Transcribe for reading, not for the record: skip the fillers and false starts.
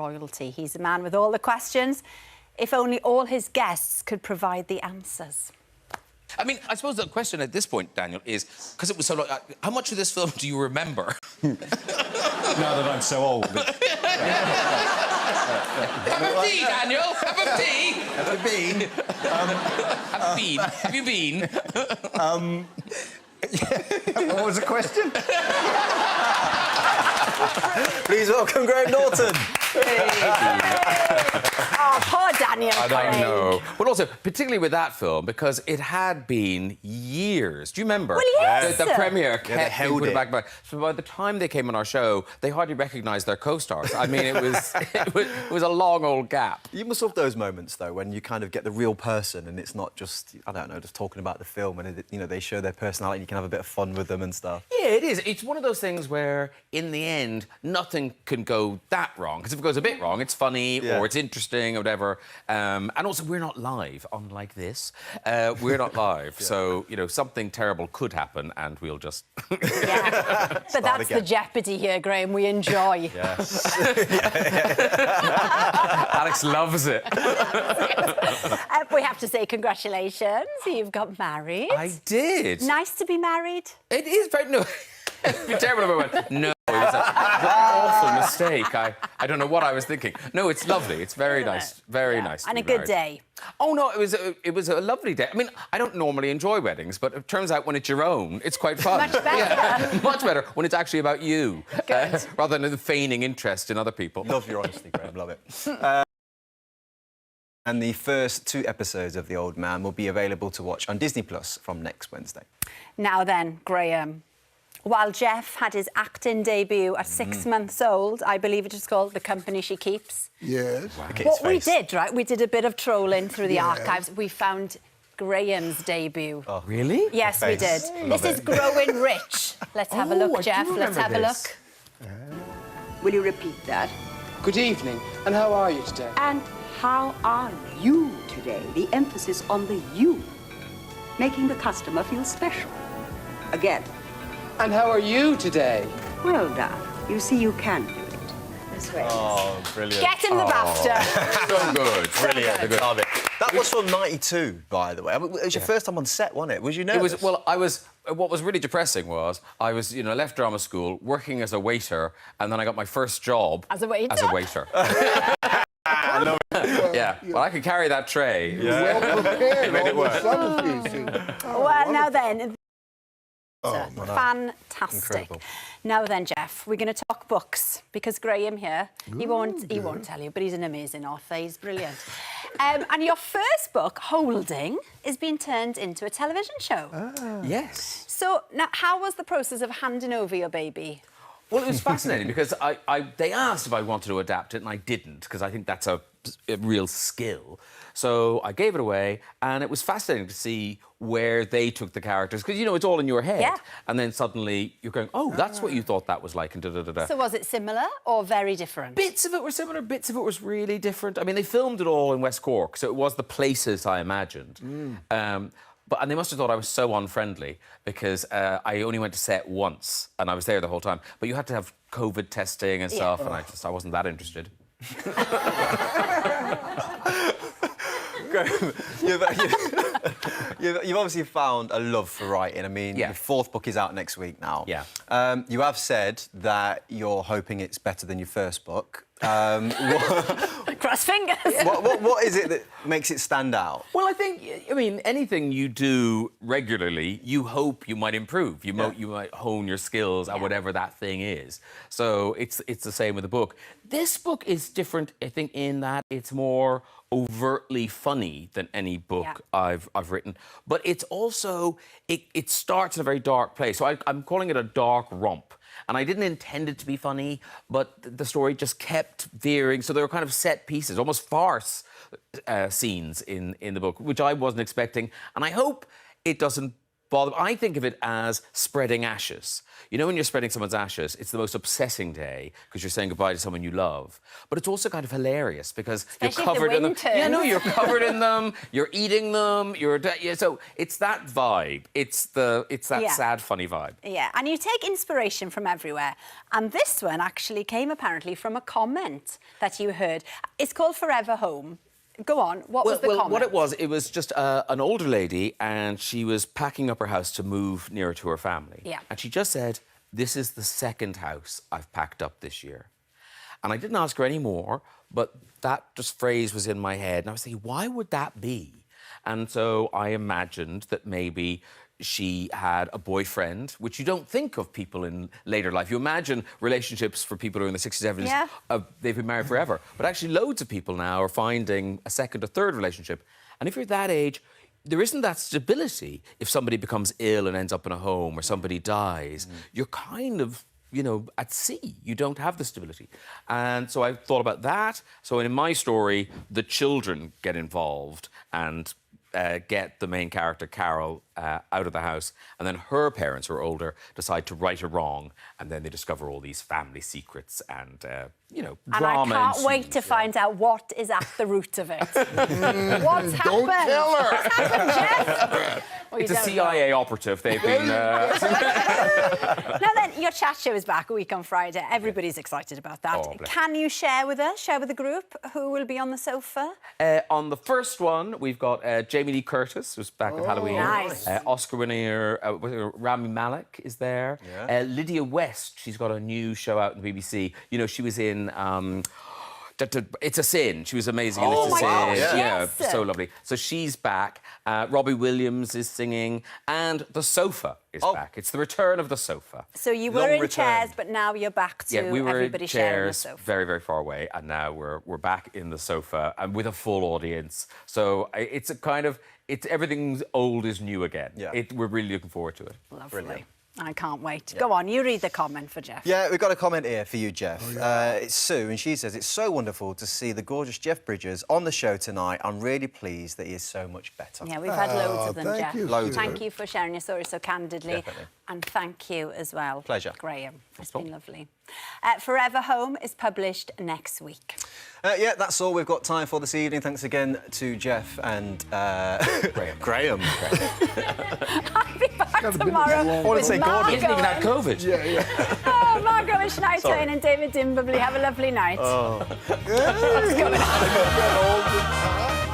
royalty. He's a man with all the questions. If only all his guests could provide the answers. I mean, I suppose the question at this point, Daniel, is, because it was so long, how much of this film do you remember? Now that I'm so old. Have a tea, Daniel! Have a tea! Have I been? Have you been? Have you been? What was the question? Please welcome Graham Norton. Oh, poor Daniel I Craig. know. But also, particularly with that film, because it had been years. Do you remember? Well, yes. The premiere kept they held being put it. back. So by the time they came on our show, they hardly recognised their co-stars. I mean, it was a long old gap. You must love those moments, though, when you kind of get the real person and it's not just, I don't know, just talking about the film and, you know, they show their personality and you can have a bit of fun with them and stuff. Yeah, it is. It's one of those things where, in the end, nothing can go that wrong. Because if it goes a bit wrong, it's funny or it's interesting or whatever. And also, we're not live, unlike this. We're not live, so, you know, something terrible could happen and we'll just... Yeah. But that's again. the jeopardy here, Graham. We enjoy. Yes. Alex loves it. We have to say congratulations. You've got married. I did. Nice to be married. It is very... No. It'd be terrible if I went, no, it was an awful mistake. I don't know what I was thinking. No, it's lovely. It's very nice. Very nice. And to a be good married. day. Oh, no, it was a lovely day. I mean, I don't normally enjoy weddings, but it turns out when it's your own, it's quite fun. Much better. Yeah, much better when it's actually about you, rather than feigning interest in other people. Love your honesty, Graham. Love it. And the first 2 episodes of The Old Man will be available to watch on Disney Plus from next Wednesday. Now then, Graham, while Jeff had his acting debut at 6 months old, I believe it is called The Company She Keeps. Yes. Wow. What we did, right, we did a bit of trolling through the archives. We found Graham's debut. Oh, Really? Yes, we did. Love This is it. Growing Rich. Let's have a look, I Jeff. do Let's have remember a this. look. Will you repeat that? Good evening, and how are you today? And how are you today? The emphasis on the you, making the customer feel special. Again. And how are you today? Well done. You see, you can do it. This way. Oh, brilliant. Get him the BAFTA. So good. Brilliant. Love it. That was from '92, by the way. I mean, it was your first time on set, wasn't it? Was you nervous? It was, well, I was... What was really depressing was I was, you know, left drama school, working as a waiter, and then I got my first job... As a waiter? As a waiter. Yeah, well, I could carry that tray. Well prepared. Made it All the work. subtleties. Well, now then... Oh, Fantastic. Incredible. Now then, Jeff, we're going to talk books because Graham here, he won't tell you, but he's an amazing author. He's brilliant. And your first book, Holding, is being turned into a television show. Yes. So now, how was the process of handing over your baby? Well, it was fascinating because they asked if I wanted to adapt it, and I didn't, because I think that's a real skill. So I gave it away, and it was fascinating to see where they took the characters, because, you know, it's all in your head. Yeah. And then suddenly you're going, oh, that's what you thought that was like, and da-da-da-da. So was it similar or very different? Bits of it were similar, bits of it was really different. I mean, they filmed it all in West Cork, so it was the places I imagined. And they must have thought I was so unfriendly because I only went to set once and I was there the whole time. But you had to have COVID testing and stuff, and I wasn't that interested. You've obviously found a love for writing. I mean, Yeah. your 4th book is out next week now. Yeah. You have said that you're hoping it's better than your first book. Cross fingers. What is it that makes it stand out? Well, I think, I mean, anything you do regularly, you hope you might improve. You might hone your skills at whatever that thing is. So it's the same with the book. This book is different, I think, in that it's more overtly funny than any book I've written. But it's also, it starts in a very dark place. So I'm calling it a dark romp. And I didn't intend it to be funny, but the story just kept veering. So there were kind of set pieces, almost farce scenes in the book, which I wasn't expecting. And I hope it doesn't bother. I think of it as spreading ashes. You know, when you're spreading someone's ashes, it's the most upsetting day because you're saying goodbye to someone you love. But it's also kind of hilarious because Especially you're covered if the in them. wind turns. Yeah, no, you're covered in them. You're eating them. So it's that vibe. It's that Yeah. sad, funny vibe. Yeah, and you take inspiration from everywhere. And this one actually came apparently from a comment that you heard. It's called Forever Home. Go on, what was the comment? What it was just an older lady, and she was packing up her house to move nearer to her family. Yeah. And she just said, "This is the second house I've packed up this year." And I didn't ask her any more, but that just phrase was in my head. And I was thinking, why would that be? And so I imagined that maybe she had a boyfriend, which you don't think of people in later life. You imagine relationships for people who are in the 60s, 70s, Yeah. They've been married forever. But actually, loads of people now are finding a second or third relationship. And if you're that age, there isn't that stability. If somebody becomes ill and ends up in a home or somebody dies, you're kind of, you know, at sea. You don't have the stability. And so I thought about that. So in my story, the children get involved and get the main character, Carol, out of the house. And then her parents, who are older, decide to right a wrong. And then they discover all these family secrets and, you know, And drama. I can't ensues. wait to find out what is at the root of it. What's happened? Don't tell her. What's happened, Jeff? Well, you It's a don't know. CIA operative. They've been... Now then, your chat show is back a week on Friday. Everybody's excited about that. Oh, bless. Can you share with the group, who will be on the sofa? On the first one, we've got Jamie Lee Curtis, who's back at Halloween. nice. Oscar winner Rami Malek is there. Yeah. Lydia West, she's got a new show out on the BBC. You know, she was in... It's a Sin. She was amazing in Oh It's a my Sin. gosh, Yeah, yes. so lovely. So she's back. Robbie Williams is singing. And The Sofa is back. It's the return of The Sofa. So you were Long in return. chairs, but now you're back to Yeah, we were in everybody sharing a chairs sofa. very, very far away, and now we're back in the sofa and with a full audience. So it's a kind of everything's old is new again. Yeah. We're really looking forward to it. Lovely. Brilliant. I can't wait. Go on, you read the comment for Jeff. Yeah, we've got a comment here for you, Jeff. It's Sue, and she says, "It's so wonderful to see the gorgeous Jeff Bridges on the show tonight. I'm really pleased that he is so much better." Yeah, we've had loads of them, thank Jeff. you, Loads Thank Sue. you for sharing your story so candidly. Definitely. And thank you as well. Pleasure. Graham. It's been lovely. Forever Home is published next week. Yeah, that's all we've got time for this evening. Thanks again to Jeff and Graham. I'll be back Never been tomorrow this long. I want to with say Gordon. He hasn't even had Margot. COVID. Yeah. Oh, Margot and Shania Sorry. Twain and David Dimbleby. Have a lovely night. Hey. What's going on? All the time.